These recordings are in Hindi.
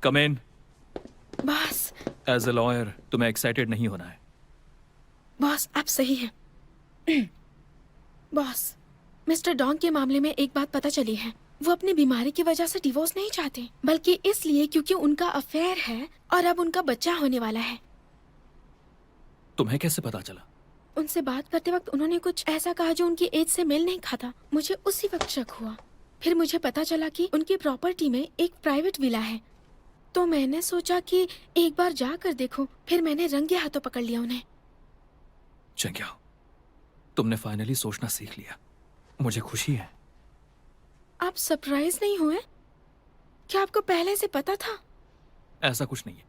Come in. Boss. As a lawyer तुम्हें एक्साइटेड नहीं होना है। बॉस आप सही हैं। बॉस, मिस्टर डोंग के मामले में एक बात पता चली है। वो अपनी बीमारी की वजह से डिवोर्स नहीं चाहते, बल्कि इसलिए क्योंकि उनका अफेयर है और अब उनका बच्चा होने वाला है। तुम्हें कैसे पता चला? उनसे बात करते वक्त उन्होंने कुछ ऐसा कहा जो उनकी एज से मेल नहीं खाता। मुझे उसी वक्त शक हुआ। फिर मुझे पता चला कि उनकी प्रॉपर्टी में एक प्राइवेट विला है। तो मैंने सोचा कि एक बार जाकर देखूं। फिर मैंने रंगे हाथों पकड़ लिया उन्हें। चंग्याओ, तुमने फाइनली सोचना सीख लिया। मुझे खुशी है। आप सरप्राइज नहीं हुए? क्या आपको पहले से पता था? ऐसा कुछ नहीं है।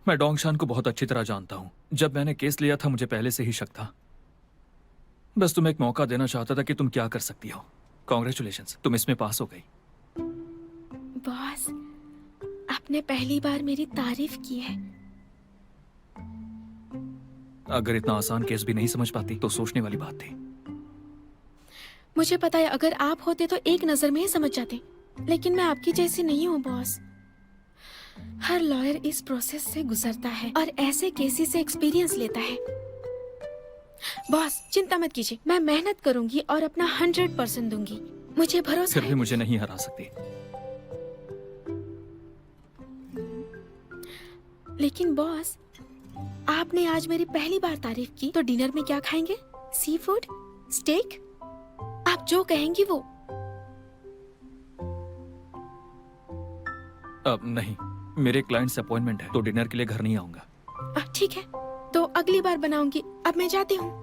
मैं डोंगशान को बहुत अच्छी तरह जानता हूं। जब मैंने केस लिया था मुझे पहले से ही शक था। बस तुम्हें एक मौका देना चाहता था कि तुम क्या कर सकती हो। कॉन्ग्रेचुलेशंस, तुम इसमें पास हो गई। बॉस, आपने पहली बार मेरी तारीफ की है। अगर इतना आसान केस भी नहीं समझ पाती तो सोचने वाली बात थी। मुझे पता है अगर आप होते तो एक नजर में ही समझ जाते, लेकिन मैं आपकी जैसी नहीं हूँ बॉस। हर लॉयर इस प्रोसेस से गुजरता है और ऐसे केसेस से एक्सपीरियंस लेता है। बॉस चिंता मत कीजिए, मैं मेहनत करूंगी और अपना 100% दूंगी। मुझे भरोसा फिर है। भी मुझे नहीं हरा सकती। लेकिन बॉस, आपने आज मेरी पहली बार तारीफ की, तो डिनर में क्या खाएंगे? Sea food, stake? आप जो कहेंगी वो। अब नहीं, मेरे क्लाइंट से अपॉइंटमेंट है तो डिनर के लिए घर नहीं आऊंगा। ठीक है, तो अगली बार बनाऊंगी। अब मैं जाती हूँ।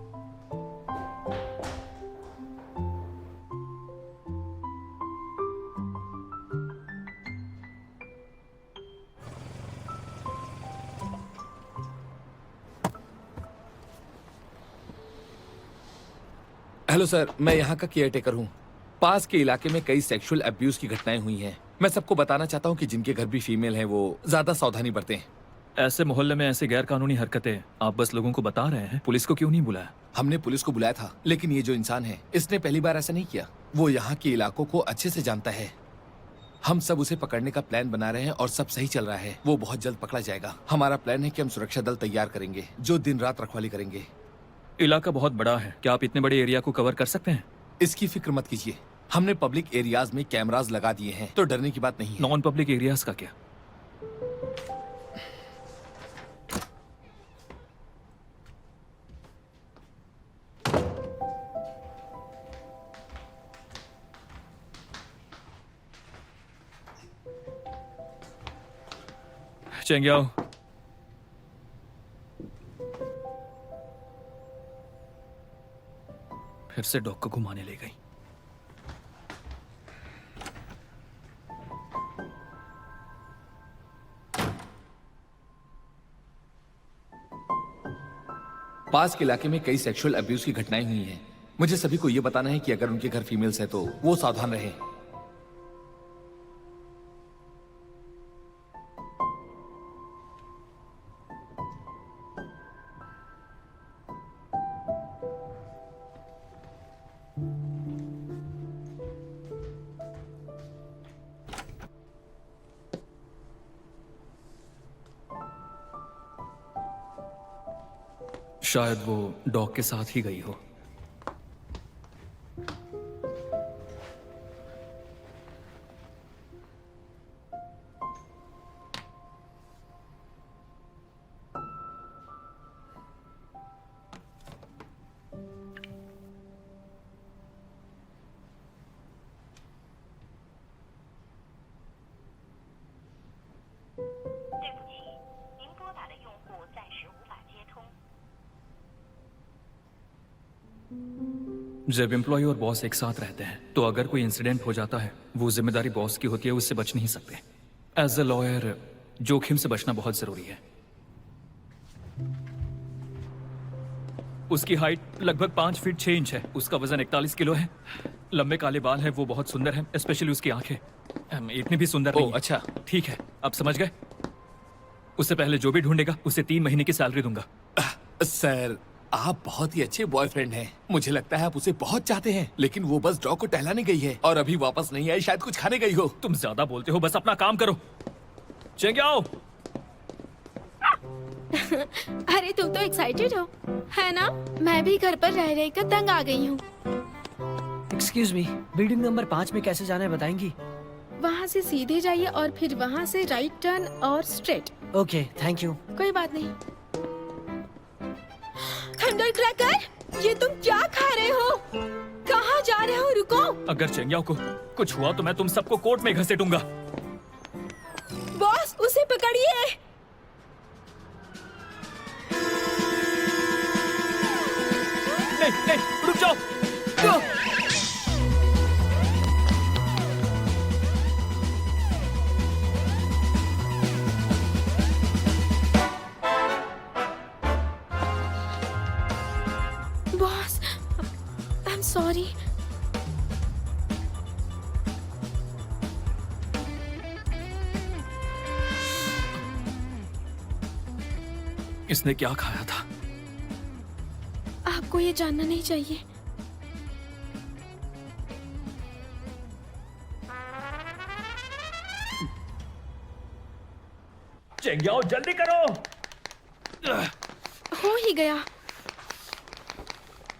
हेलो सर, मैं यहाँ का केयरटेकर हूँ। पास के इलाके में कई सेक्सुअल अब्यूज की घटनाएं हुई हैं। मैं सबको बताना चाहता हूँ कि जिनके घर भी फीमेल हैं वो ज्यादा सावधानी बरतें। ऐसे मोहल्ले में ऐसी गैर कानूनी हरकतें आप बस लोगों को बता रहे हैं, पुलिस को क्यों नहीं बुलाया? हमने पुलिस को बुलाया था, लेकिन ये जो इंसान है इसने पहली बार ऐसा नहीं किया। वो यहाँ के इलाकों को अच्छे से जानता है। हम सब उसे पकड़ने का प्लान बना रहे हैं और सब सही चल रहा है। वो बहुत जल्द पकड़ा जाएगा। हमारा प्लान है कि हम सुरक्षा दल तैयार करेंगे जो दिन रात रखवाली करेंगे। इलाका बहुत बड़ा है, क्या आप इतने बड़े एरिया को कवर कर सकते हैं? इसकी फिक्र मत कीजिए, हमने पब्लिक एरियाज में कैमरास लगा दिए हैं, तो डरने की बात नहीं है। नॉन पब्लिक एरियाज का क्या? चेंग्याओ, फिर से डॉग को घुमाने ले गई। पास के इलाके में कई सेक्सुअल अब्यूज की घटनाएं हुई हैं। मुझे सभी को यह बताना है कि अगर उनके घर फीमेल्स है तो वो सावधान रहें। शायद वो डॉग के साथ ही गई हो। जब एम्प्लॉय और बॉस एक साथ रहते हैं तो अगर कोई इंसिडेंट हो जाता है वो जिम्मेदारी बॉस की होती है, उससे बच नहीं सकते। एज अ लॉयर जोखिम से बचना बहुत जरूरी है। उसकी हाइट लगभग 5 फीट 6 इंच है, उसका वजन 41 किलो है, लंबे काले बाल है, वो बहुत सुंदर है, स्पेशली उसकी आंखें इतनी भी सुंदर नहीं। अच्छा ठीक है, अब समझ गए। उससे पहले जो भी ढूंढेगा उसे 3 महीने की सैलरी दूंगा। सर, आप बहुत ही अच्छे बॉयफ्रेंड हैं। मुझे लगता है आप उसे बहुत चाहते हैं, लेकिन वो बस डॉग को टहलाने गई है और अभी वापस नहीं आई, शायद कुछ खाने गई हो। तुम ज्यादा बोलते हो, बस अपना काम करो। चेंग्याओ, अरे तुम तो एक्साइटेड हो, है ना? मैं भी घर पर रह कर तंग आ गई हूँ। एक्सक्यूज मी, बिल्डिंग नंबर 5 में कैसे जाना है बताएंगी? वहाँ से सीधे जाइए और फिर वहाँ से राइट टर्न और स्ट्रेट। Okay, thank you. कोई बात नहीं। थंडर क्रैकर, ये तुम क्या खा रहे हो? कहाँ जा रहे हो? रुको। अगर चेंग्याओ को कुछ हुआ तो मैं तुम सबको कोर्ट में घसीटूंगा। बॉस, उसे पकड़िए। नहीं नहीं, रुक जाओ। Boss, I am sorry. इसने क्या खाया था? आपको ये जानना नहीं चाहिए। चेंग्याओ, जल्दी करो। हो ही गया।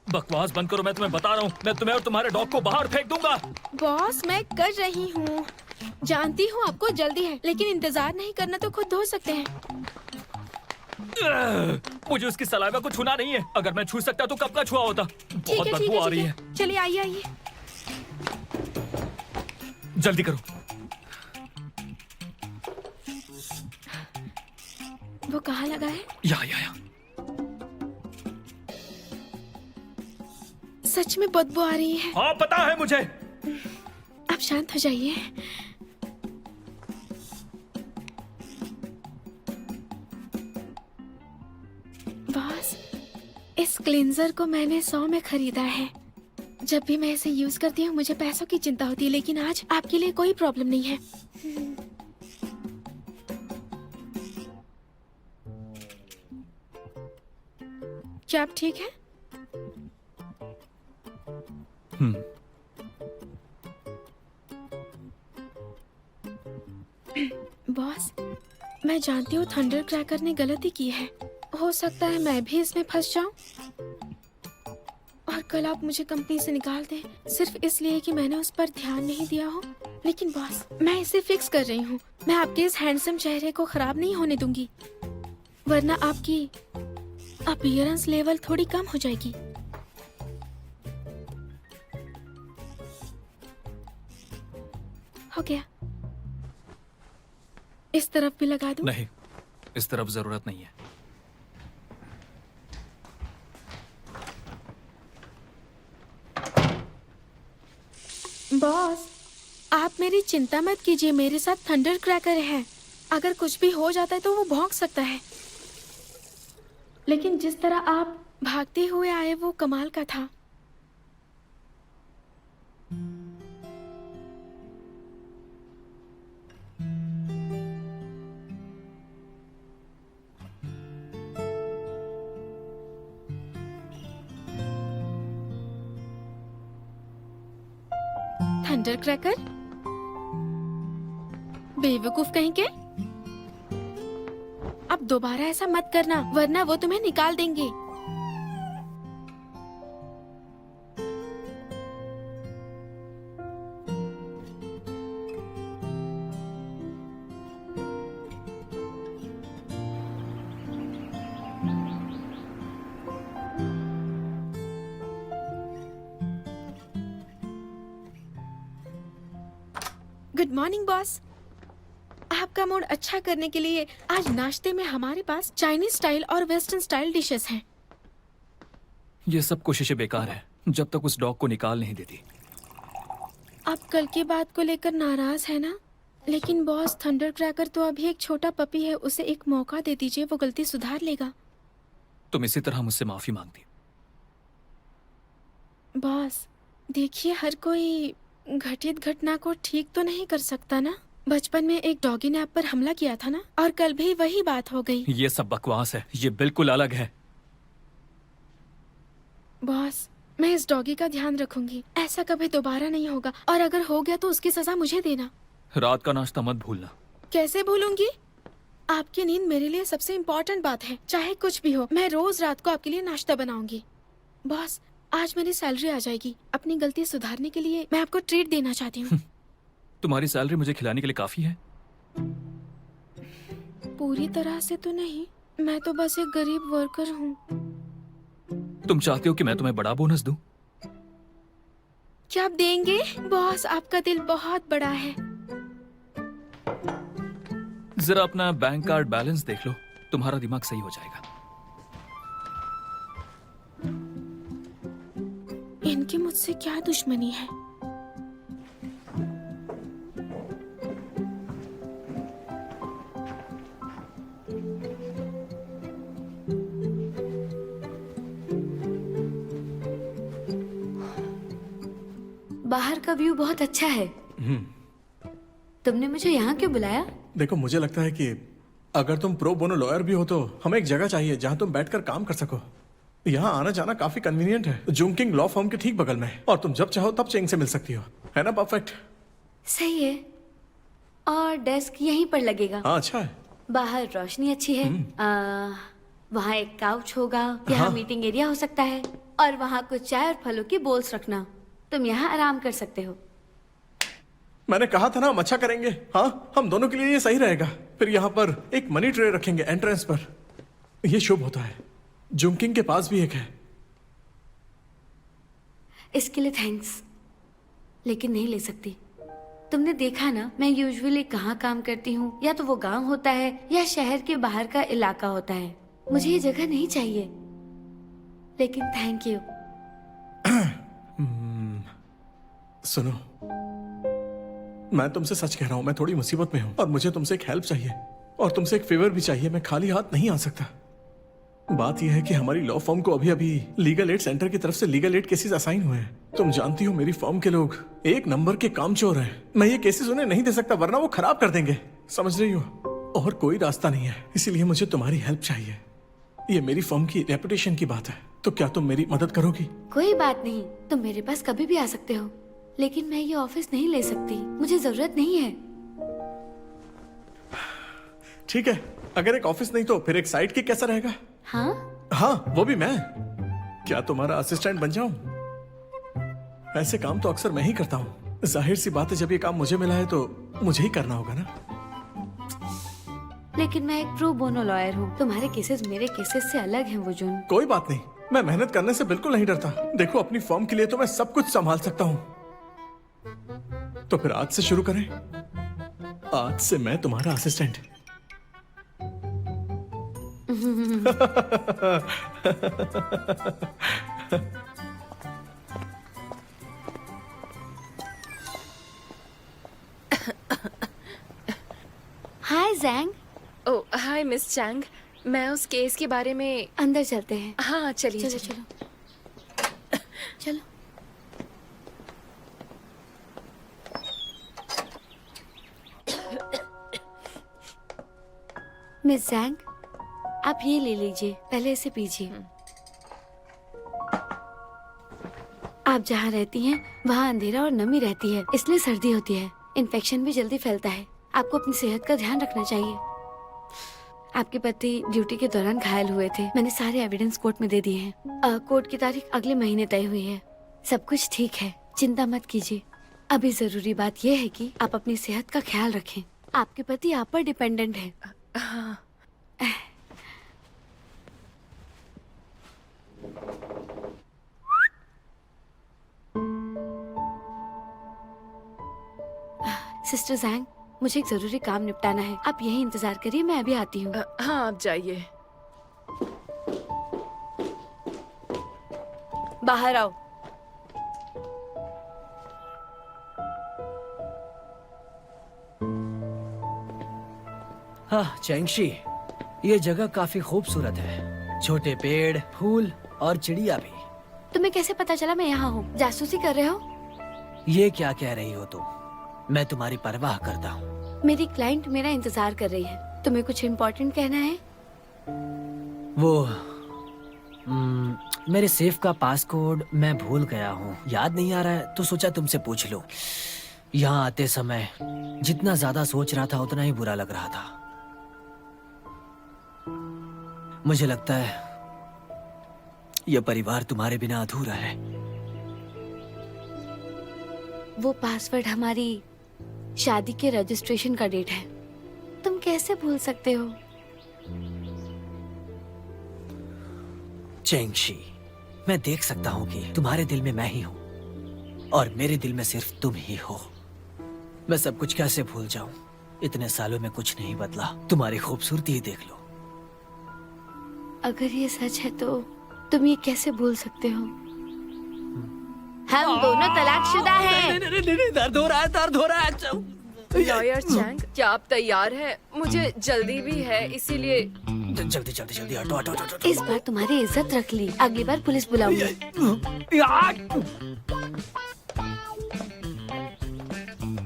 बकवास बंद करो, मैं तुम्हें बता रहा हूँ, मैं तुम्हें और तुम्हारे डॉग को बाहर फेंक दूंगा। बॉस, मैं कर रही हूँ। जानती हूँ आपको जल्दी है, लेकिन इंतजार नहीं करना तो खुद धो सकते हैं। मुझे उसकी सलाइवा को छूना नहीं है। अगर मैं छू सकता तो कब का छुआ होता। ठीक बहुत है, ठीक बदबू आ है, रही ठीक है। है। चलिए आइए आइए। जल्दी करो। वो कहाँ लगा है? या। सच में बदबू आ रही है। हाँ, पता है मुझे। आप शांत हो जाइए। बॉस, इस क्लींजर को मैंने 100 में खरीदा है। जब भी मैं इसे यूज करती हूँ मुझे पैसों की चिंता होती है, लेकिन आज आपके लिए कोई प्रॉब्लम नहीं है। क्या आप ठीक हैं? बॉस, मैं जानती हूँ थंडर क्रैकर ने गलती की है। हो सकता है मैं भी इसमें फंस जाऊं और कल आप मुझे कंपनी से निकाल दें, सिर्फ इसलिए कि मैंने उस पर ध्यान नहीं दिया हो। लेकिन बॉस, मैं इसे फिक्स कर रही हूँ। मैं आपके इस हैंडसम चेहरे को खराब नहीं होने दूंगी, वरना आपकी अपीयरेंस लेवल थोड़ी कम हो जाएगी। हो गया। इस तरफ भी लगा दूं? नहीं, इस तरफ जरूरत नहीं है। बॉस, आप मेरी चिंता मत कीजिए, मेरे साथ थंडर क्रैकर है। अगर कुछ भी हो जाता है तो वो भौंक सकता है, लेकिन जिस तरह आप भागते हुए आए वो कमाल का था। थंडर क्रैकर, बेवकूफ कहीं के। अब दोबारा ऐसा मत करना, वरना वो तुम्हें निकाल देंगे। Good morning boss. आपका मूड अच्छा करने के लिए आज नाश्ते में हमारे पास चाइनीज स्टाइल और वेस्टर्न स्टाइल डिशेस हैं। ये सब कोशिशें बेकार है जब तक उस डॉग को निकाल नहीं देती। आप कल की बात को लेकर नाराज है ना? लेकिन बॉस, थंडर क्रैकर तो अभी एक छोटा पपी है, उसे एक मौका दे दीजिए, वो गलती सुधार लेगा। तुम इसी तरह मुझसे माफी मांगती। बॉस देखिए, हर कोई घटित घटना को ठीक तो नहीं कर सकता ना। बचपन में एक डॉगी ने आप पर हमला किया था ना, और कल भी वही बात हो गई। ये सब बकवास है, ये बिल्कुल अलग है। बॉस, मैं इस डॉगी का ध्यान रखूंगी, ऐसा कभी दोबारा नहीं होगा, और अगर हो गया तो उसकी सजा मुझे देना। रात का नाश्ता मत भूलना। कैसे भूलूंगी? आपकी नींद मेरे लिए सबसे इम्पोर्टेंट बात है। चाहे कुछ भी हो, मैं रोज रात को आपके लिए नाश्ता बनाऊंगी। बॉस, आज मेरी सैलरी आ जाएगी। अपनी गलती सुधारने के लिए मैं आपको ट्रीट देना चाहती हूँ। तुम्हारी सैलरी मुझे खिलाने के लिए काफी है। पूरी तरह से तो नहीं, मैं तो बस एक गरीब वर्कर हूँ। तुम चाहते हो कि मैं तुम्हें बड़ा बोनस दूं? क्या आप देंगे? बॉस, आपका दिल बहुत बड़ा है। जरा अपना बैंक कार्ड बैलेंस देख लो, तुम्हारा दिमाग सही हो जाएगा। इनकी मुझसे क्या दुश्मनी है? बाहर का व्यू बहुत अच्छा है। तुमने मुझे यहाँ क्यों बुलाया? देखो, मुझे लगता है कि अगर तुम प्रो बोनो लॉयर भी हो तो हमें एक जगह चाहिए जहाँ तुम बैठकर काम कर सको। यहाँ आना जाना काफी कन्वीनियंट है, जुंकिंग लॉ फर्म के ठीक बगल में, और तुम जब चाहो तब चेंग से मिल सकती हो, है ना? परफेक्ट। सही है। और डेस्क यहीं पर लगेगा। हाँ, अच्छा है। बाहर रोशनी अच्छी है। वहाँ एक काउच होगा, यहाँ हाँ। मीटिंग एरिया हो सकता है, और वहाँ कुछ चाय और फलों की बोल्स रखना। तुम यहाँ आराम कर सकते हो। मैंने कहा था ना हम अच्छा करेंगे। हाँ, हम दोनों के लिए ये सही रहेगा। फिर यहाँ पर एक मनी ट्रे रखेंगे एंट्रेंस पर, ये शुभ होता है। जुंकिंग के पास भी एक है। इसके लिए थैंक्स, लेकिन नहीं ले सकती। तुमने देखा ना, मैं यूजुअली कहाँ काम करती हूँ, या तो वो गांव होता है या शहर के बाहर का इलाका होता है। मुझे ये जगह नहीं चाहिए, लेकिन थैंक यू। सुनो, मैं तुमसे सच कह रहा हूं, मैं थोड़ी मुसीबत में हूं और मुझे तुमसे एक हेल्प चाहिए, और तुमसे एक फेवर भी चाहिए। मैं खाली हाथ नहीं आ सकता। बात यह है कि हमारी लॉ फर्म को अभी अभी लीगल एड सेंटर की तरफ से लीगल एड केसेस असाइन हुए हैं। तुम जानती हो मेरी फर्म के लोग एक नंबर के कामचोर हैं। मैं ये केसेस उन्हें नहीं दे सकता, वरना वो खराब कर देंगे, समझ रही हो? और कोई रास्ता नहीं है, इसीलिए मुझे तुम्हारी हेल्प चाहिए। ये मेरी फर्म की रेपुटेशन की बात है, तो क्या तुम मेरी मदद करोगी? कोई बात नहीं, तुम मेरे पास कभी भी आ सकते हो, लेकिन मैं ये ऑफिस नहीं ले सकती। मुझे जरूरत नहीं है। ठीक है, अगर एक ऑफिस नहीं तो फिर एक साइड की कैसा रहेगा? हाँ, हाँ, वो भी मैं। क्या तुम्हारा असिस्टेंट बन जाऊं? ऐसे काम तो अक्सर मैं ही करता हूँ। जाहिर सी बात है, जब ये काम मुझे मिला है तो मुझे ही करना होगा ना। लेकिन मैं एक प्रो बोनो लॉयर हूँ। तुम्हारे केसेस मेरे केसेस से अलग हैं वजुन। कोई बात नहीं, मैं मेहनत करने से बिल्कुल नहीं डरता। देखो, अपनी फर्म के लिए तो मैं सब कुछ संभाल सकता हूँ। तो फिर आज से शुरू करें। आज से मैं तुम्हारा असिस्टेंट। हाय जैंग। ओह हाय मिस चैंग, मैं उस केस के बारे में। अंदर चलते हैं। हाँ चलिए चलो चलिए। चलो चलो। मिस जैंग, आप ये ले लीजिए, पहले इसे पीजिए। आप जहाँ रहती हैं वहाँ अंधेरा और नमी रहती है, इसलिए सर्दी होती है। इन्फेक्शन भी जल्दी फैलता है। आपको अपनी सेहत का ध्यान रखना चाहिए। आपके पति ड्यूटी के दौरान घायल हुए थे। मैंने सारे एविडेंस कोर्ट में दे दिए हैं। कोर्ट की तारीख अगले महीने तय हुई है। सब कुछ ठीक है, चिंता मत कीजिए। अभी जरूरी बात यह है कि आप अपनी सेहत का ख्याल रखें। आपके पति आप पर डिपेंडेंट है। हाँ सिस्टर जैंग, मुझे एक जरूरी काम निपटाना है। आप यही इंतजार करिए, मैं अभी आती हूँ। हाँ आप जाइए। बाहर आओ। हाँ चैंगशी, ये जगह काफी खूबसूरत है। छोटे पेड़, फूल और चिड़िया भी। तुम्हें कैसे पता चला मैं यहाँ हूँ? जासूसी कर रहे हो? ये क्या कह रही हो तुम? मैं तुम्हारी परवाह करता हूँ। मेरी क्लाइंट मेरा इंतजार कर रही है। तुम्हें कुछ इम्पोर्टेंट कहना है? वो मेरे सेफ का पासकोड मैं भूल गया हूँ। याद नहीं आ रहा है तो सोचा तुमसे पूछ लो। यहाँ आते समय जितना ज्यादा सोच रहा था उतना ही बुरा लग रहा था। मुझे लगता है यह परिवार तुम्हारे बिना अधूरा है। वो पासवर्ड हमारी शादी के रजिस्ट्रेशन का डेट है। तुम कैसे भूल सकते हो? चेंगशी, मैं देख सकता हूँ कि तुम्हारे दिल में मैं ही हूँ और मेरे दिल में सिर्फ तुम ही हो। मैं सब कुछ कैसे भूल जाऊं? इतने सालों में कुछ नहीं बदला। तुम्हारी खूबसूरती ही देख लो। अगर ये सच है तो तुम ये कैसे भूल सकते हो? हम दोनों तलाकशुदा हैं। नहीं, दर्द हो रहा है, दर्द हो रहा है। लॉयर चैंग, क्या आप तैयार हैं? मुझे जल्दी भी है, इसीलिए जल्दी जल्दी जल्दी, हटो हटो हटो। इस बार तुम्हारी इज्जत रख ली, अगली बार पुलिस बुलाऊंगी।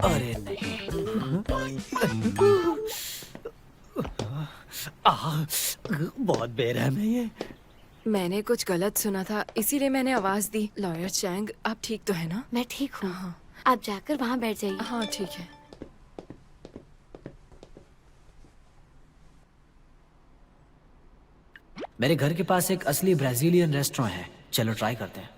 अरे नहीं। बहुत बेरहम है ये। मैंने कुछ गलत सुना था, इसीलिए मैंने आवाज दी। लॉयर चैंग, आप ठीक तो है ना? मैं ठीक हूँ। हाँ। आप जाकर वहाँ बैठ जाइए। हाँ ठीक है। मेरे घर के पास एक असली ब्राजीलियन रेस्टोरेंट है, चलो ट्राई करते हैं।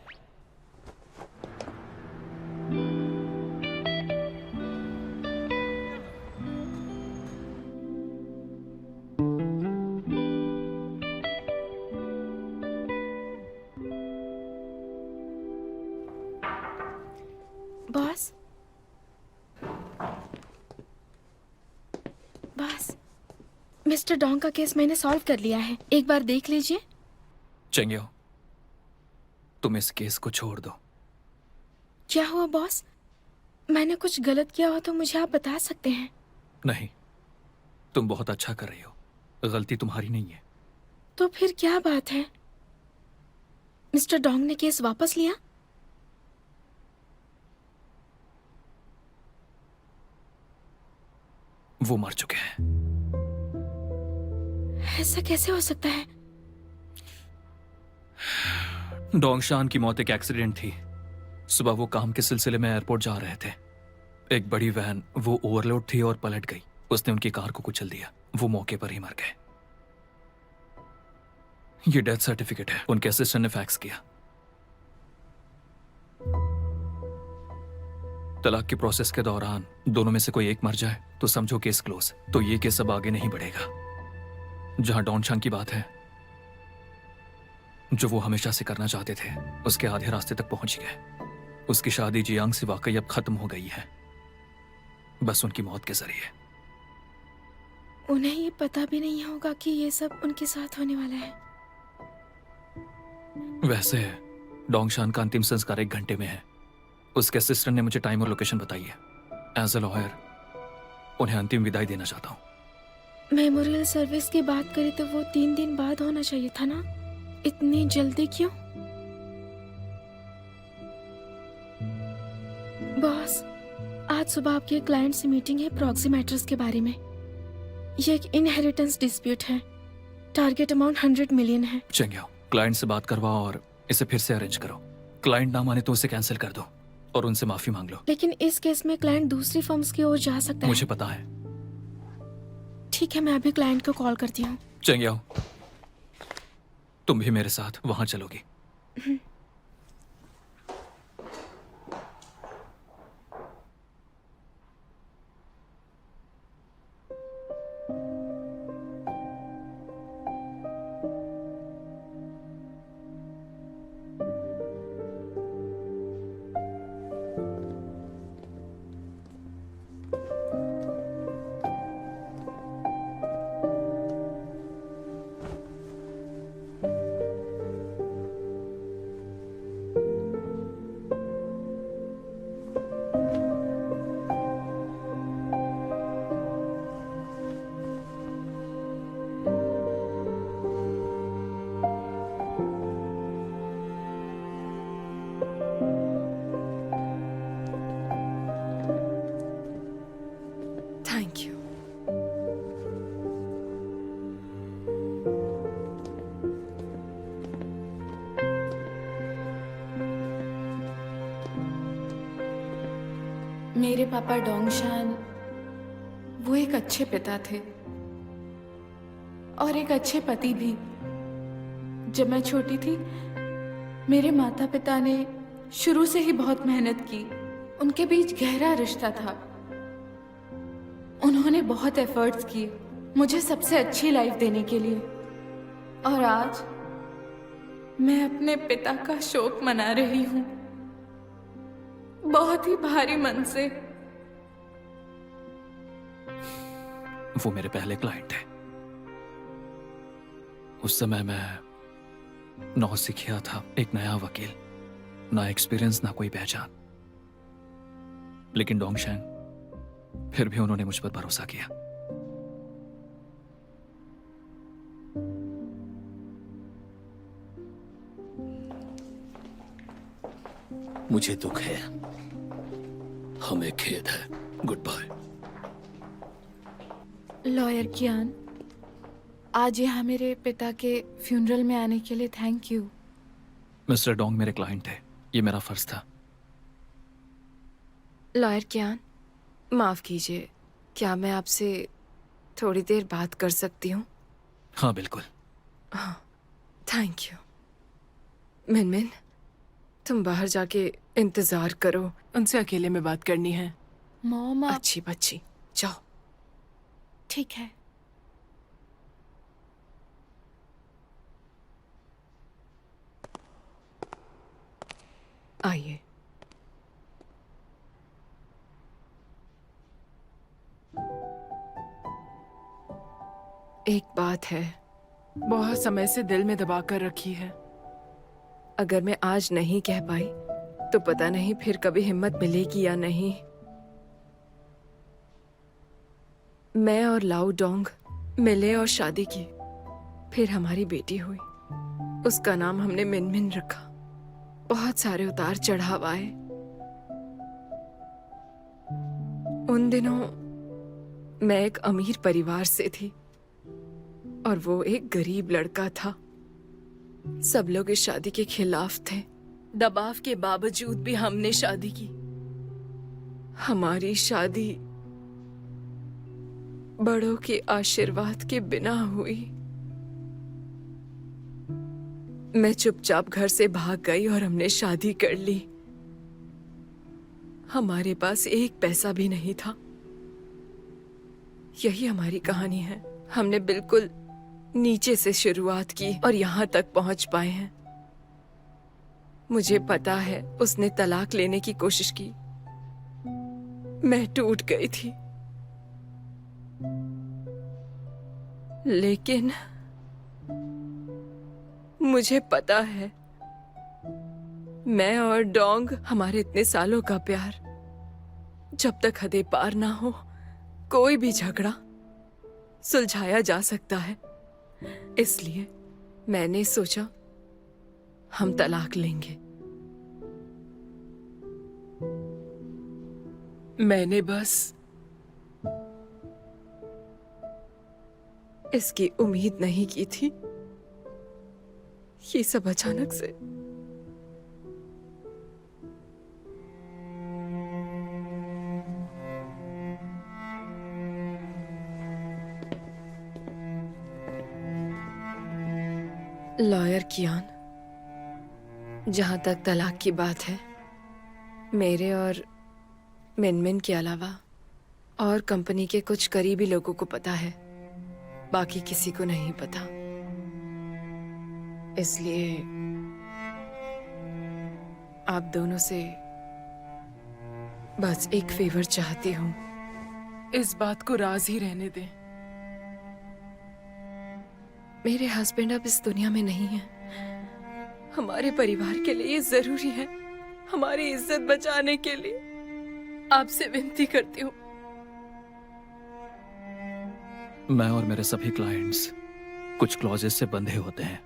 बॉस, बॉस, मिस्टर डोंग का केस मैंने सॉल्व कर लिया है, एक बार देख लीजिए। चेंगियो, तुम इस केस को छोड़ दो। क्या हुआ बॉस? मैंने कुछ गलत किया हो तो मुझे आप बता सकते हैं। नहीं, तुम बहुत अच्छा कर रही हो, गलती तुम्हारी नहीं है। तो फिर क्या बात है? मिस्टर डोंग ने केस वापस लिया? वो मर चुके हैं। ऐसा कैसे हो सकता है? डोंगशान की मौत एक एक्सीडेंट थी। सुबह वो काम के सिलसिले में एयरपोर्ट जा रहे थे। एक बड़ी वैन वो ओवरलोड थी और पलट गई। उसने उनकी कार को कुचल दिया। वो मौके पर ही मर गए। ये डेथ सर्टिफिकेट है, उनके असिस्टेंट ने फैक्स किया। तलाक की प्रोसेस के दौरान दोनों में से कोई एक मर जाए तो समझो केस क्लोज। तो ये केस अब आगे नहीं बढ़ेगा। जहां डोंगशान की बात है, जो वो हमेशा से करना चाहते थे, उसके आधे रास्ते तक पहुंच गए। उसकी शादी जियांग से वाकई अब खत्म हो गई है, बस उनकी मौत के जरिए। उन्हें ये पता भी नहीं होगा कि ये सब उनके साथ होने वाला है। वैसे डोंगशान का अंतिम संस्कार 1 घंटे में है। उसके असिस्टेंट ने मुझे टाइम और लोकेशन बताई है। एज अ लॉयर उन्हें अंतिम विदाई देना चाहता हूं। मेमोरियल सर्विस की बात करें तो वो 3 दिन बाद होना चाहिए था ना? इतनी जल्दी क्यों? बॉस, आज सुबह आपके क्लाइंट से मीटिंग है प्रॉक्सी मैटर्स के बारे में। ये एक इनहेरिटेंस डिस्प्यूट है। टारगेट अमाउंट 100 मिलियन है। चेंगियो, क्लाइंट से बात करवाओ और इसे फिर से अरेंज करो। क्लाइंट ना माने तो उसे कैंसिल कर दो और उनसे माफी मांग लो। लेकिन इस केस में क्लाइंट दूसरी फर्म्स की ओर जा सकता है। मुझे पता है। ठीक है, मैं अभी क्लाइंट को कॉल करती हूँ। चेंगियो, तुम भी मेरे साथ वहां चलोगी। मेरे पापा डोंगशान वो एक अच्छे पिता थे और एक अच्छे पति भी। जब मैं छोटी थी मेरे माता पिता ने शुरू से ही बहुत मेहनत की। उनके बीच गहरा रिश्ता था। उन्होंने बहुत एफर्ट्स किए मुझे सबसे अच्छी लाइफ देने के लिए। और आज मैं अपने पिता का शोक मना रही हूँ, बहुत ही भारी मन से। वो मेरे पहले क्लाइंट है। उस समय मैं नौसिखिया था, एक नया वकील, ना एक्सपीरियंस ना कोई पहचान। लेकिन डोंगशान फिर भी उन्होंने मुझ पर भरोसा किया। मुझे दुख है, हमें खेद है। Good bye. लॉयर कियान, आज यहाँ मेरे पिता के फ्यूनरल में आने के लिए थैंक यू। मिस्टर डोंग मेरे क्लाइंट है, ये मेरा फर्ज था। लॉयर कियान, माफ कीजिए, क्या मैं आपसे थोड़ी देर बात कर सकती हूँ? हाँ बिल्कुल। Thank you. मिनमिन, तुम बाहर जाके इंतजार करो, उनसे अकेले में बात करनी है। मॉम आप अच्छी बच्ची, जाओ। ठीक है। आइए। एक बात है, बहुत समय से दिल में दबा कर रखी है। अगर मैं आज नहीं कह पाई तो पता नहीं फिर कभी हिम्मत मिलेगी या नहीं। मैं और लाओ डोंग मिले और शादी की, फिर हमारी बेटी हुई। उसका नाम हमने मिनमिन रखा। बहुत सारे उतार चढ़ाव आए। उन दिनों मैं एक अमीर परिवार से थी और वो एक गरीब लड़का था। सब लोग इस शादी के खिलाफ थे। दबाव के बावजूद भी हमने शादी की। हमारी शादी बड़ों के आशीर्वाद के बिना हुई। मैं चुपचाप घर से भाग गई और हमने शादी कर ली। हमारे पास एक पैसा भी नहीं था। यही हमारी कहानी है। हमने बिल्कुल नीचे से शुरुआत की और यहाँ तक पहुंच पाए हैं। मुझे पता है उसने तलाक लेने की कोशिश की। मैं टूट गई थी, लेकिन मुझे पता है मैं और डोंग, हमारे इतने सालों का प्यार, जब तक हदें पार ना हो, कोई भी झगड़ा सुलझाया जा सकता है। इसलिए मैंने सोचा हम तलाक लेंगे। मैंने बस इसकी उम्मीद नहीं की थी। ये सब अचानक से। लॉयर कियान, जहां तक तलाक की बात है, मेरे और मिनमिन के अलावा और कंपनी के कुछ करीबी लोगों को पता है, बाकी किसी को नहीं पता। इसलिए आप दोनों से बस एक फेवर चाहती हूँ। इस बात को राज ही रहने दें। मेरे हस्बैंड अब इस दुनिया में नहीं है। हमारे परिवार के लिए ये जरूरी है, हमारी इज्जत बचाने के लिए। आपसे विनती करती हूँ। मैं और मेरे सभी क्लाइंट्स कुछ क्लॉजेस से बंधे होते हैं।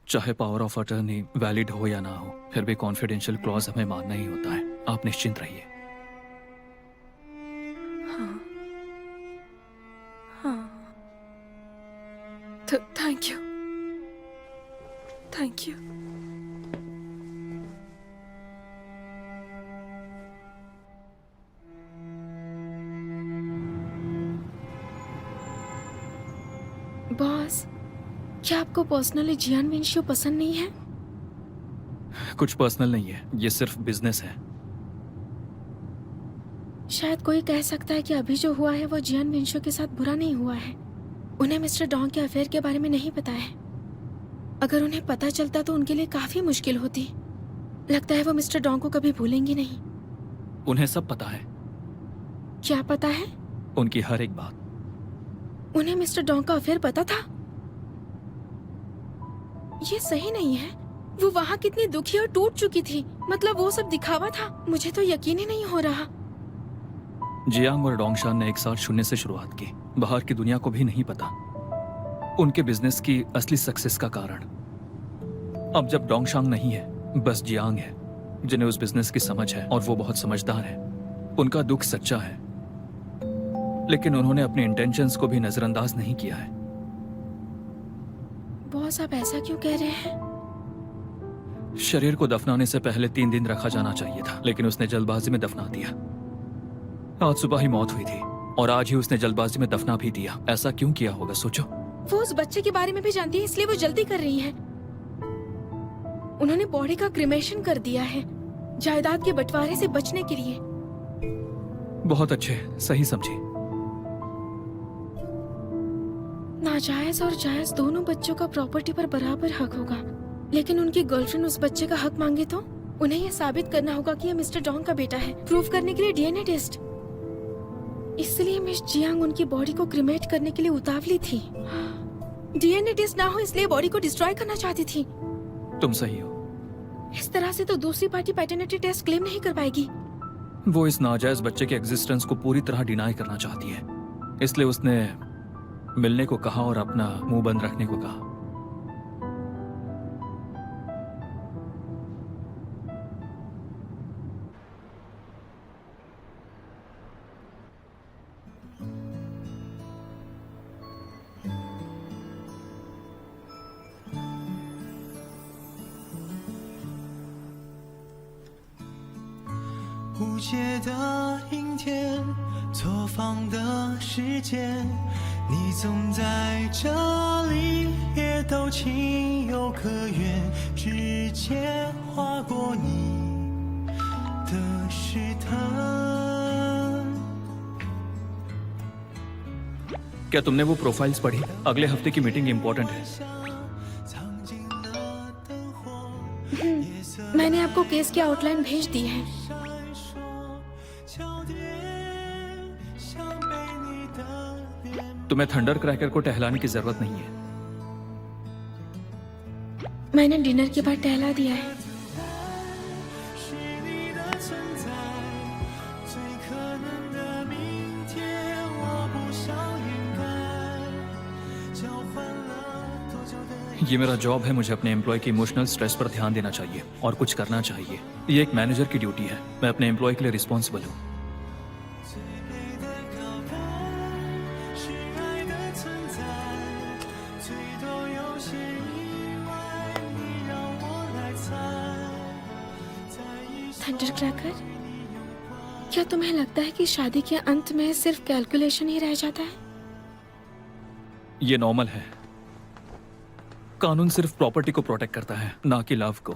चाहे पावर ऑफ अटर्नी वैलिड हो या ना हो, फिर भी कॉन्फिडेंशियल क्लॉज हमें मानना ही होता है। आप निश्चिंत रहिए। Thank you, thank you. Boss, क्या आपको पर्सनली जियान विंशियो पसंद नहीं है? कुछ पर्सनल नहीं है, ये सिर्फ बिजनेस है। शायद कोई कह सकता है कि अभी जो हुआ है वो जियान विंशियो के साथ बुरा नहीं हुआ है। उन्हें मिस्टर डोंग के अफेयर के बारे में नहीं पता है। अगर उन्हें पता चलता तो उनके लिए काफी मुश्किल होती। लगता है वो मिस्टर डोंग को कभी भूलेंगी नहीं। उन्हें सब पता है, क्या पता है? उनकी हर एक बात। उन्हें मिस्टर डोंग का अफेयर पता था? ये सही नहीं है। वो वहाँ कितनी दुखी और टूट चुकी थी। मतलब वो सब दिखावा था। मुझे तो यकीन ही नहीं हो रहा। जियांग और डोंगशान ने एक साथ शून्य से शुरुआत की। बाहर की दुनिया को भी नहीं पता उनके बिजनेस की असली सक्सेस का कारण। अब जब डोंगशान नहीं है, बस जियांग है, जिन्हें उस बिजनेस की समझ है और वो बहुत समझदार है। उनका दुख सच्चा है, लेकिन उन्होंने अपने इंटेंशंस को भी नजरअंदाज नहीं किया है। बॉस, आप ऐसा क्यों कह रहे हैं? शरीर को दफनाने से पहले 3 दिन रखा जाना चाहिए था, लेकिन उसने जल्दबाजी में दफना दिया। आज सुबह ही मौत हुई थी और आज ही उसने जल्दबाजी में दफना भी दिया। ऐसा क्यों किया होगा, सोचो। वो उस बच्चे के बारे में भी जानती है, इसलिए वो जल्दी कर रही है। उन्होंने बॉडी का क्रिमेशन कर दिया है जायदाद के बंटवारे से बचने के लिए। बहुत अच्छे, सही समझी। नाजायज और जायज दोनों बच्चों का प्रॉपर्टी पर बराबर हक होगा, लेकिन उनकी गर्लफ्रेंड उस बच्चे का हक मांगे तो उन्हें यह साबित करना होगा कि यह मिस्टर डोंग का बेटा है। प्रूव करने के लिए डीएनए टेस्ट। इसलिए मिस जियांग उनकी बॉडी को क्रिमेट करने के लिए उतावली थी। डीएनए टेस्ट ना हो इसलिए बॉडी को डिस्ट्रॉय करना चाहती थी। तुम सही हो। इस तरह से तो दूसरी पार्टी पैटर्निटी टेस्ट क्लेम नहीं कर पाएगी। वो इस नाजायज बच्चे के एग्जिस्टेंस को पूरी तरह डिनाई करना चाहती है, इसलिए उसने मिलने को कहा और अपना मुंह बंद रखने को कहा।无解的阴天，错放的时间，你总在这里，也都情有可原。指尖划过你的试探。 क्या तुमने वो प्रोफाइल्स पढ़ी? अगले हफ्ते की मीटिंग इंपॉर्टेंट है। मैंने आपको केस की आउटलाइन भेज दी है। तुम्हें थंडर क्रैकर को टहलाने की जरूरत नहीं है। मैंने डिनर के बाद टहला दिया है। 是你的存在，最可能的明天，我不想掩盖，交换了多久的。 ये मेरा जॉब है, मुझे अपने एम्प्लॉय की इमोशनल स्ट्रेस पर ध्यान देना चाहिए और कुछ करना चाहिए। ये एक मैनेजर की ड्यूटी है। मैं अपने एम्प्लॉय के लिए रिस्पॉन्सिबल हूँ। 最美的告白，是爱的存在，最多有些意外，你让我来猜，在一首 थंडर क्रैकर, क्या तुम्हें लगता है कि शादी के अंत में सिर्फ कैलकुलेशन ही रह जाता है? ये नॉर्मल है। कानून सिर्फ प्रॉपर्टी को प्रोटेक्ट करता है, ना कि लव को।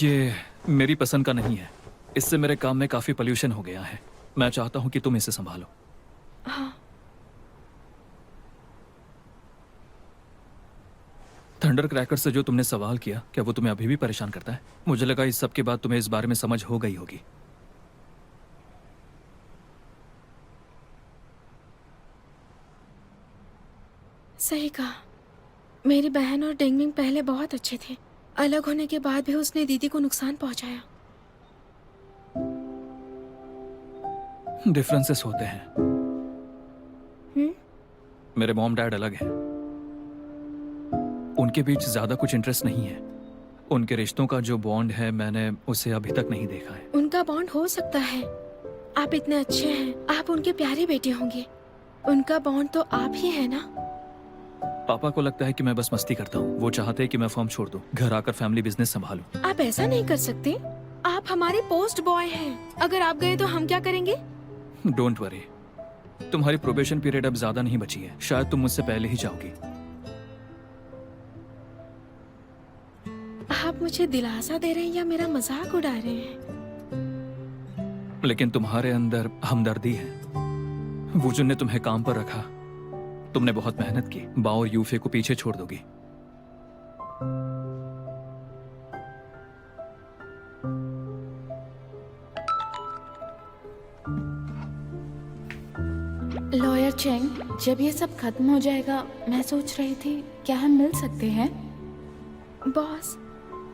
ये मेरी पसंद का नहीं है। इससे मेरे काम में काफी पोल्यूशन हो गया है। मैं चाहता हूं कि तुम इसे संभालो। हाँ। थंडर क्रैकर से जो तुमने सवाल किया, क्या वो तुम्हें अभी भी परेशान करता है? मुझे लगा इस सब के बाद तुम्हें इस बारे में समझ हो गई होगी। सही कहा। मेरी बहन और डिंगमिंग पहले बहुत अच्छे थे। अलग होने के बाद भी उसने दीदी को नुकसान पहुंचाया। डिफरेंसेस होते हैं। मेरे मॉम डैड अलग हैं। उनके बीच ज्यादा कुछ इंटरेस्ट नहीं है। उनके रिश्तों का जो बॉन्ड है, मैंने उसे अभी तक नहीं देखा है। उनका बॉन्ड हो सकता है। आप इतने अच्छे हैं, आप उनके प्यारे बेटे होंगे। उनका बॉन्ड तो आप ही है ना। पापा को लगता है कि मैं बस मस्ती करता हूँ। वो चाहते हैं कि मैं फर्म छोड़ दूँ, घर आकर फैमिली बिजनेस संभालूं। आप ऐसा नहीं कर सकते। आप हमारे पोस्ट बॉय हैं। अगर आप गए तो हम क्या करेंगे? डोंट वरी, तुम्हारी प्रोबेशन पीरियड अब ज्यादा नहीं बची है, शायद तुम मुझसे पहले ही जाओगी। आप मुझे दिलासा दे रहे हैं या मेरा मजाक उड़ा रहे हैं? लेकिन तुम्हारे अंदर हमदर्दी है। वुजुन ने तुम्हें काम पर रखा, तुमने बहुत मेहनत की, बाओ और यूफे को पीछे छोड़ दोगी। लॉयर चेंग, जब ये सब खत्म हो जाएगा, मैं सोच रही थी क्या हम मिल सकते हैं? बॉस,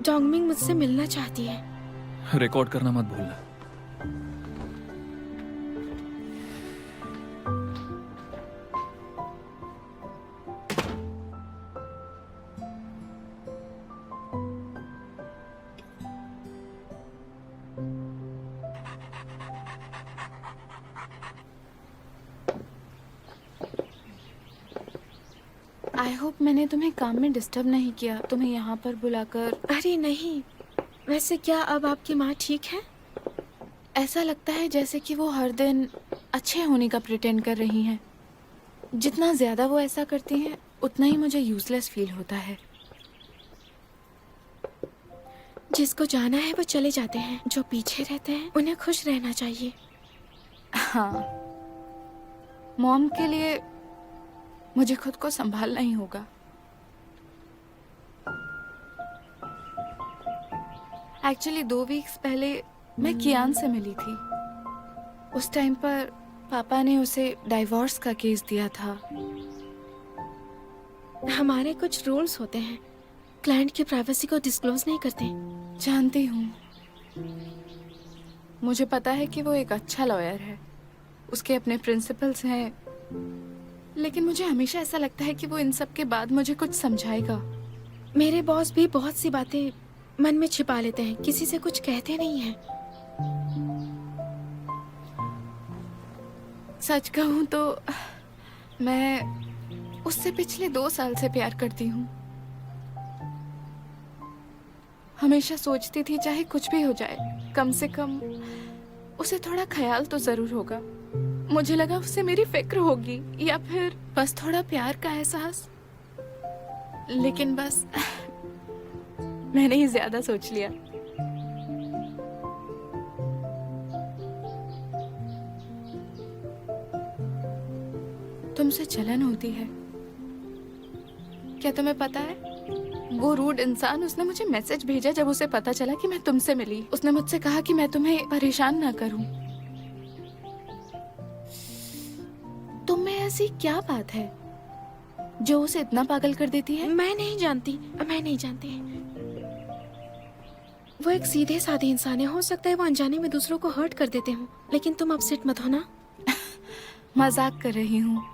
डोंगमिंग मुझसे मिलना चाहती है। रिकॉर्ड करना मत भूलना। आई होप मैंने तुम्हें काम में डिस्टर्ब नहीं किया, तुम्हें यहाँ पर बुलाकर। अरे नहीं, वैसे क्या अब आपकी माँ ठीक है? ऐसा लगता है जैसे कि वो हर दिन अच्छे होने का प्रिटेंड कर रही हैं। जितना ज्यादा वो ऐसा करती हैं, उतना ही मुझे यूजलेस फील होता है। जिसको जाना है वो चले जाते हैं, जो पीछे रहते हैं उन्हें खुश रहना चाहिए। हाँ, मॉम के लिए मुझे खुद को संभालना ही होगा। एक्चुअली 2 वीक्स पहले मैं कियान से मिली थी। उस टाइम पर पापा ने उसे डाइवोर्स का केस दिया था। हमारे कुछ रूल्स होते हैं, क्लाइंट की प्राइवेसी को डिस्क्लोज नहीं करते। जानती हूँ, मुझे पता है कि वो एक अच्छा लॉयर है, उसके अपने प्रिंसिपल्स हैं, लेकिन मुझे हमेशा ऐसा लगता है कि वो इन सब के बाद मुझे कुछ समझाएगा। मेरे बॉस भी बहुत सी बातें मन में छिपा लेते हैं, किसी से कुछ कहते नहीं हैं। सच कहूं तो मैं उससे पिछले 2 साल से प्यार करती हूँ। हमेशा सोचती थी चाहे कुछ भी हो जाए, कम से कम उसे थोड़ा ख्याल तो जरूर होगा। मुझे लगा उससे मेरी फिक्र होगी या फिर बस थोड़ा प्यार का एहसास, लेकिन बस मैंने ही ज्यादा सोच लिया। तुमसे जलन होती है क्या? तुम्हें पता है, वो रूड इंसान, उसने मुझे मैसेज भेजा जब उसे पता चला कि मैं तुमसे मिली। उसने मुझसे कहा कि मैं तुम्हें परेशान ना करूं। तुम में ऐसी क्या बात है जो उसे इतना पागल कर देती है? मैं नहीं जानती। वो एक सीधे साधे इंसान है, हो सकता है वो अनजाने में दूसरों को हर्ट कर देते हो, लेकिन तुम अपसेट मत होना। मजाक कर रही हूँ।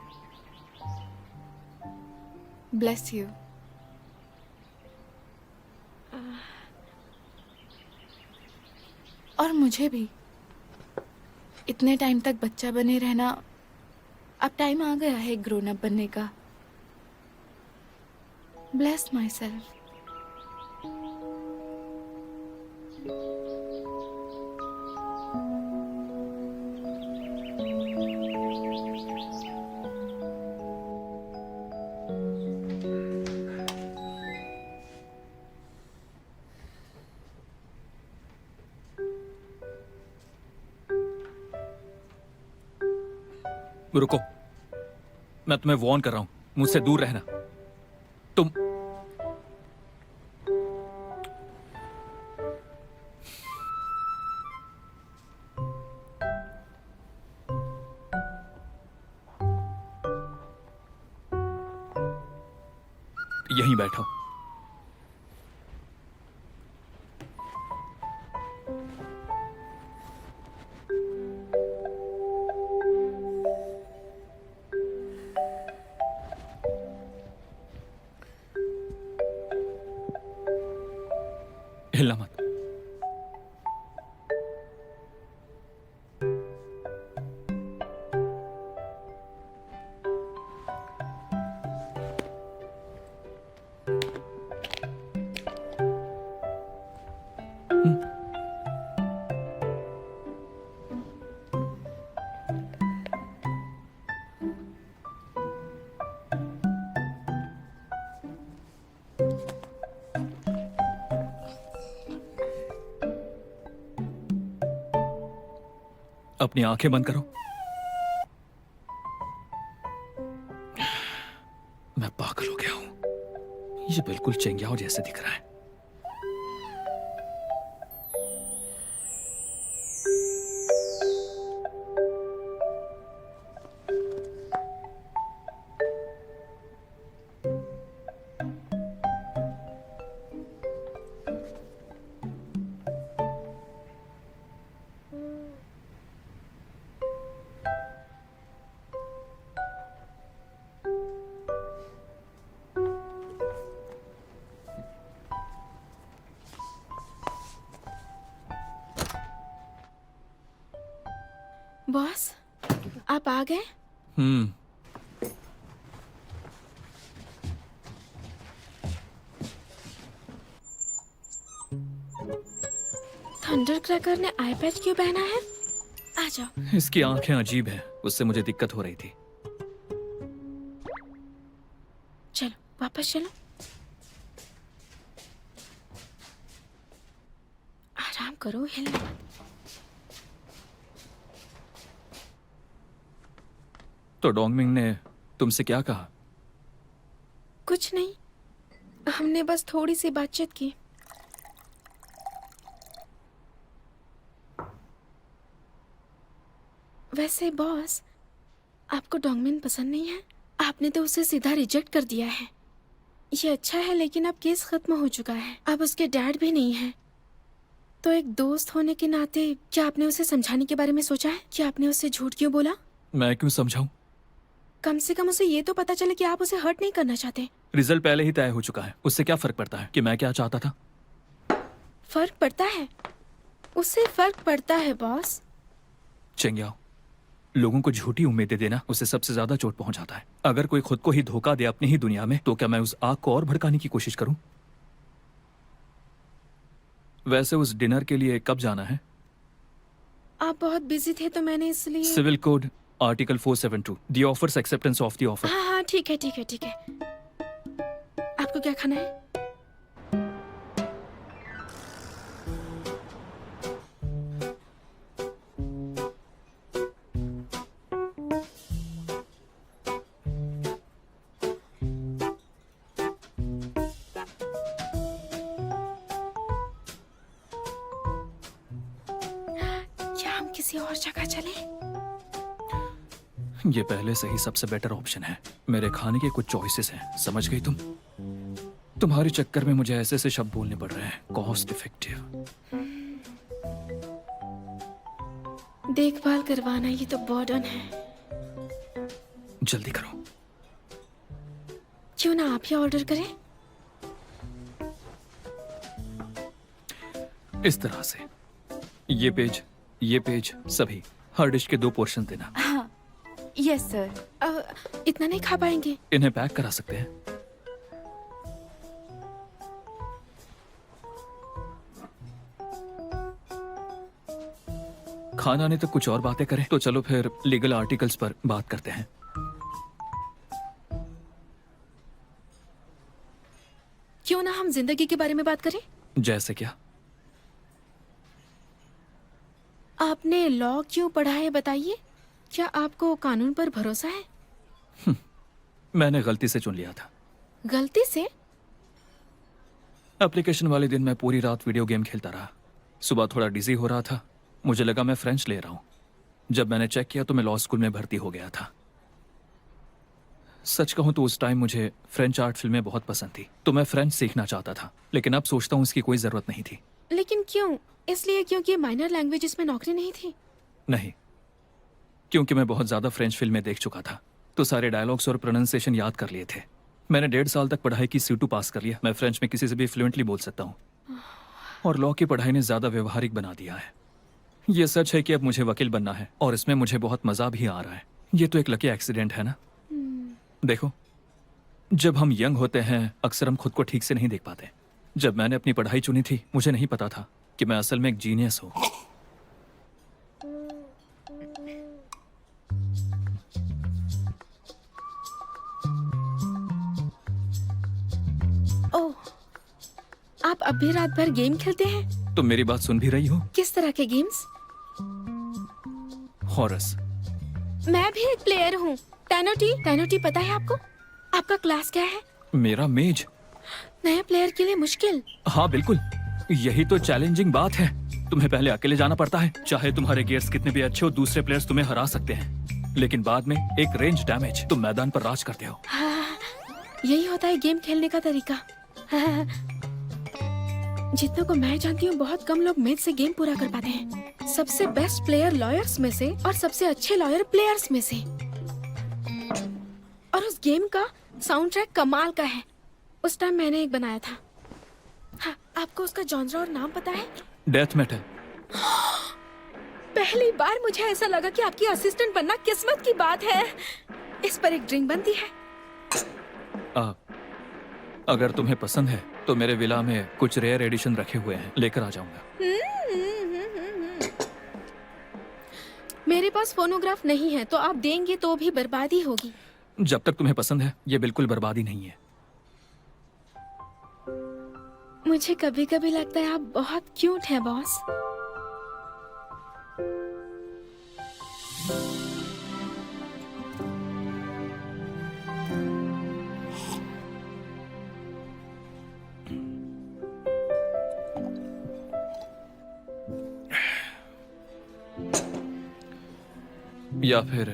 Bless you. और मुझे भी इतने टाइम तक बच्चा बने रहना, अब टाइम आ गया है ग्रोन अप बनने का। Bless my self. रुको, मैं तुम्हें वॉर्न कर रहा हूं, मुझसे दूर रहना। तुम यहीं बैठो। हिलना मत। अपनी आंखें बंद करो। मैं पागल हो गया हूं, ये बिल्कुल चेंग्याओ जैसे दिख रहा है। बॉस, आप आ गए? थंडर क्रैकर ने आई पैच क्यों पहना है? आ जाओ। इसकी आंखें अजीब हैं, उससे मुझे दिक्कत हो रही थी। चलो वापस चलो। आराम करो, हिलना मत। तो डोंगमिंग ने तुमसे क्या कहा? कुछ नहीं, हमने बस थोड़ी सी बातचीत की। वैसे बॉस, आपको डोंगमिन पसंद नहीं है? आपने तो उसे सीधा रिजेक्ट कर दिया है। ये अच्छा है, लेकिन अब केस खत्म हो चुका है। अब उसके डैड भी नहीं है। तो एक दोस्त होने के नाते क्या आपने उसे समझाने के बारे में सोचा है कि आपने उससे झूठ क्यों बोला? मैं क्यों समझाऊं? कम से कम उसे ये तो पता चले कि आप उसे हर्ट नहीं करना चाहते। रिजल्ट पहले ही तय हो चुका है, उससे क्या फर्क पड़ता है कि मैं क्या चाहता था? फर्क पड़ता है, उससे फर्क पड़ता है बॉस। चेंग्याओ, लोगों को झूठी उम्मीदें देना उससे सबसे ज्यादा चोट पहुंचाता है। अगर कोई खुद को ही धोखा दे अपनी ही दुनिया में, तो क्या मैं उस आग को और भड़काने की कोशिश करूं? वैसे उस डिनर के लिए कब जाना है? आप बहुत बिजी थे तो मैंने इसलिए। Civil code article 472, the offers acceptance of the offer. हाँ हाँ, ठीक है ठीक है ठीक है। आपको क्या खाना है? क्या हम किसी और जगह चलें? ये पहले से ही सबसे बेटर ऑप्शन है। मेरे खाने के कुछ चॉइसेस हैं, समझ गई तुम? तुम्हारे चक्कर में मुझे ऐसे ऐसे शब्द बोलने पड़ रहे हैं। Cost effective. देखभाल करवाना ये तो बर्डन है। जल्दी करो। क्यों ना आप ही ऑर्डर करें? इस तरह से ये पेज सभी हर डिश के 2 पोर्शन देना। Yes sir. इतना नहीं खा पाएंगे। इन्हें पैक करा सकते हैं। खाना आने तक कुछ और बातें करें तो चलो फिर लीगल आर्टिकल्स पर बात करते हैं। क्यों ना हम जिंदगी के बारे में बात करें? जैसे क्या? आपने लॉ क्यों पढ़ा है बताइए? क्या आपको कानून पर भरोसा है? मैंने गलती से चुन लिया था। गलती से? एप्लीकेशन वाले दिन मैं पूरी रात वीडियो गेम खेलता रहा। सुबह थोड़ा डिजी हो रहा था, मुझे लगा मैं फ्रेंच ले रहा हूं। जब मैंने चेक किया तो मैं लॉ स्कूल में भर्ती हो गया था। सच कहूं तो उस टाइम मुझे फ्रेंच आर्ट फिल्में बहुत पसंद थी, तो मैं फ्रेंच सीखना चाहता था। लेकिन अब सोचता हूं इसकी कोई जरूरत नहीं थी। लेकिन क्यों? इसलिए क्योंकि माइनर लैंग्वेजेस में नौकरी नहीं थी? नहीं, क्योंकि मैं बहुत ज्यादा फ्रेंच फिल्में देख चुका था, तो सारे डायलॉग्स और प्रोनाउंसिएशन याद कर लिए थे। मैंने 1.5 साल तक पढ़ाई की, C2 पास कर लिया। मैं फ्रेंच में किसी से भी फ्लुएंटली बोल सकता हूँ। और लॉ की पढ़ाई ने ज्यादा व्यवहारिक बना दिया है। ये सच है कि अब मुझे वकील बनना है और इसमें मुझे बहुत मजा भी आ रहा है। ये तो एक लकी एक्सीडेंट है ना। देखो, जब हम यंग होते हैं अक्सर हम खुद को ठीक से नहीं देख पाते। जब मैंने अपनी पढ़ाई चुनी थी मुझे नहीं पता था कि मैं असल में एक जीनियस हूँ। ओह, आप अब भी रात भर गेम खेलते हैं? तुम मेरी बात सुन भी रही हो? किस तरह के गेम्स? हॉरस। मैं भी एक प्लेयर हूँ। टेनोटी पता है आपको? आपका क्लास क्या है? मेरा मेज। नए प्लेयर के लिए मुश्किल। हाँ बिल्कुल, यही तो चैलेंजिंग बात है। तुम्हें पहले अकेले जाना पड़ता है। चाहे तुम्हारे गियर्स कितने भी अच्छे हो, दूसरे प्लेयर्स तुम्हें हरा सकते हैं, लेकिन बाद में एक रेंज डैमेज, तुम मैदान पर राज करते हो। हाँ, यही होता है गेम खेलने का तरीका। हाँ, जितनों को मैं जानती हूँ बहुत कम लोग मैच से गेम पूरा कर पाते हैं। सबसे बेस्ट प्लेयर लॉयर्स में से और सबसे अच्छे लॉयर प्लेयर्स में से। और उस गेम का साउंड ट्रैक कमाल का है। उस टाइम मैंने एक बनाया था। हाँ, आपको उसका जॉनरा और नाम पता है? Death metal. पहली बार मुझे ऐसा लगा कि आपकी असिस्टेंट बनना किस्मत की बात है। इस पर एक ड्रिंक बनती है। अगर तुम्हें पसंद है तो मेरे विला में कुछ रेयर एडिशन रखे हुए हैं, लेकर आ जाऊंगा। मेरे पास फोनोग्राफ नहीं है, तो आप देंगे तो भी बर्बादी होगी। जब तक तुम्हें पसंद है, ये बिल्कुल बर्बादी नहीं है। मुझे कभी कभी लगता है आप बहुत क्यूट हैं बॉस। या फिर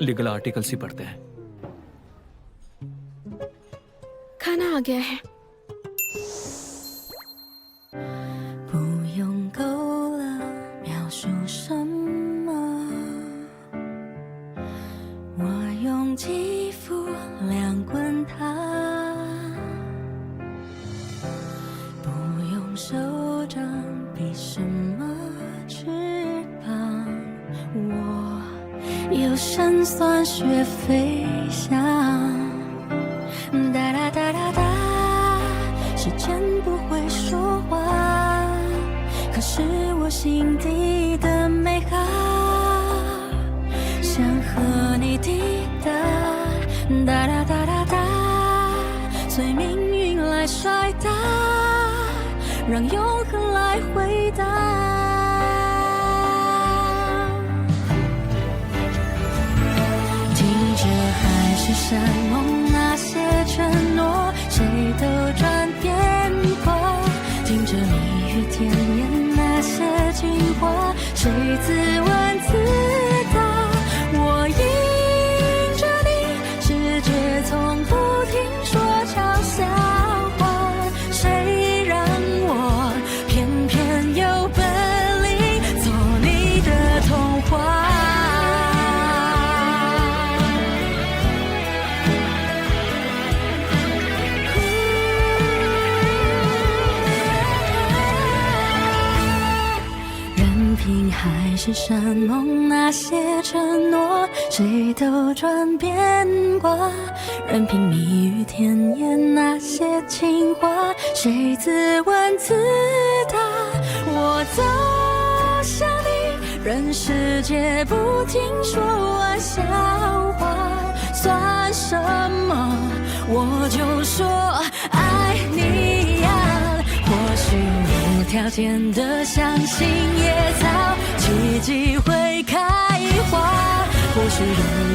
लीगल आर्टिकल्स ही पढ़ते हैं। खाना आ गया है। 不用够了，描述什么？我用肌肤量滚它，不用手掌比什么翅膀。我有山酸雪飞翔，哒哒哒哒哒，时间不会说话，可是我心底的美好，想和你抵达，哒哒哒哒哒，随命运来甩打，让永恒来回答。海誓山盟那些承诺，谁都转变过。听着蜜语甜言那些情话，谁自问自答。我迎着你，世界从不停说悄笑话，谁让我偏偏有本领做你的童话。海誓山盟那些承诺，谁都转变过。任凭蜜语甜言那些情话，谁自问自答。我走向你，任世界不停说玩笑话，算什么？我就说爱你呀。或许无条件的相信野草奇迹会开花，或许有